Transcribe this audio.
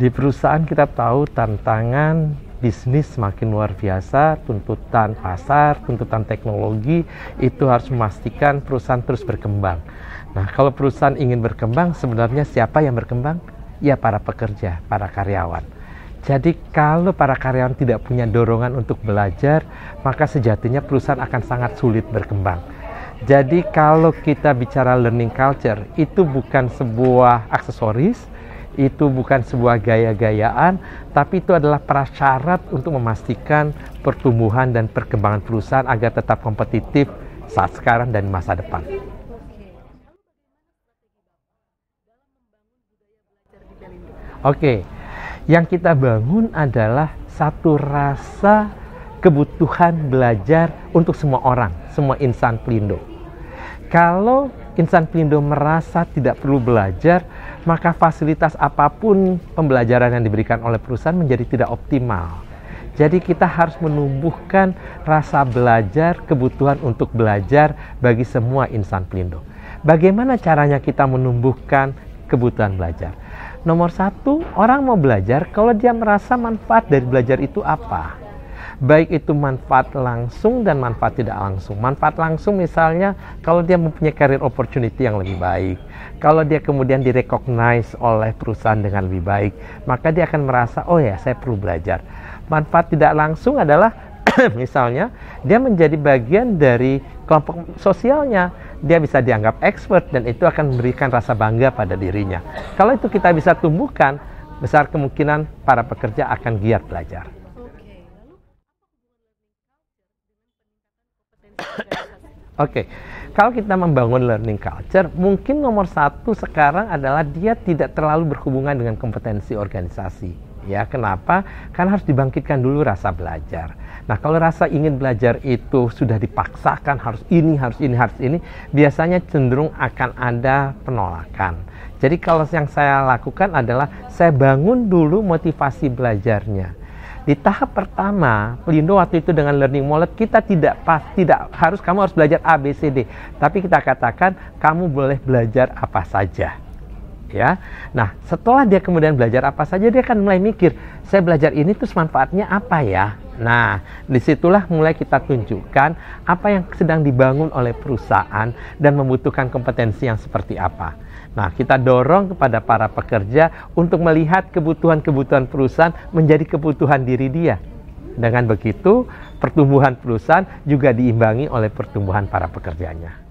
Di perusahaan kita tahu tantangan bisnis semakin luar biasa, tuntutan pasar, tuntutan teknologi, itu harus memastikan perusahaan terus berkembang. Nah, kalau perusahaan ingin berkembang, sebenarnya siapa yang berkembang? Ya, para pekerja, para karyawan. Jadi kalau para karyawan tidak punya dorongan untuk belajar, maka sejatinya perusahaan akan sangat sulit berkembang. Jadi kalau kita bicara learning culture, itu bukan sebuah aksesoris, itu bukan sebuah gaya-gayaan, tapi itu adalah prasyarat untuk memastikan pertumbuhan dan perkembangan perusahaan agar tetap kompetitif saat sekarang dan masa depan. Oke, yang kita bangun adalah satu rasa kebutuhan belajar untuk semua orang, semua insan Pelindo. Kalau insan Pelindo merasa tidak perlu belajar, maka fasilitas apapun pembelajaran yang diberikan oleh perusahaan menjadi tidak optimal. Jadi kita harus menumbuhkan rasa belajar, kebutuhan untuk belajar bagi semua insan Pelindo. Bagaimana caranya kita menumbuhkan kebutuhan belajar? Nomor satu, orang mau belajar kalau dia merasa manfaat dari belajar itu apa. Baik itu manfaat langsung dan manfaat tidak langsung. Manfaat langsung misalnya kalau dia mempunyai career opportunity yang lebih baik. Kalau dia kemudian direcognize oleh perusahaan dengan lebih baik, maka dia akan merasa, oh ya, saya perlu belajar. Manfaat tidak langsung adalah misalnya dia menjadi bagian dari kelompok sosialnya. Dia bisa dianggap expert dan itu akan memberikan rasa bangga pada dirinya. Kalau itu kita bisa tumbuhkan, besar kemungkinan para pekerja akan giat belajar. Oke, kalau kita membangun learning culture, mungkin nomor satu sekarang adalah dia tidak terlalu berhubungan dengan kompetensi organisasi. Ya, kenapa? Karena harus dibangkitkan dulu rasa belajar. Nah, kalau rasa ingin belajar itu sudah dipaksakan, harus ini, harus ini, harus ini, biasanya cenderung akan ada penolakan. Jadi kalau yang saya lakukan adalah saya bangun dulu motivasi belajarnya. Di tahap pertama, Pelindo waktu itu dengan Learning Wallet, kita tidak harus kamu harus belajar A, B, C, D. Tapi kita katakan, kamu boleh belajar apa saja. Ya, nah setelah dia kemudian belajar apa saja, dia akan mulai mikir, saya belajar ini terus manfaatnya apa ya? Nah, disitulah mulai kita tunjukkan apa yang sedang dibangun oleh perusahaan dan membutuhkan kompetensi yang seperti apa. Nah, kita dorong kepada para pekerja untuk melihat kebutuhan-kebutuhan perusahaan menjadi kebutuhan diri dia. Dengan begitu, pertumbuhan perusahaan juga diimbangi oleh pertumbuhan para pekerjanya.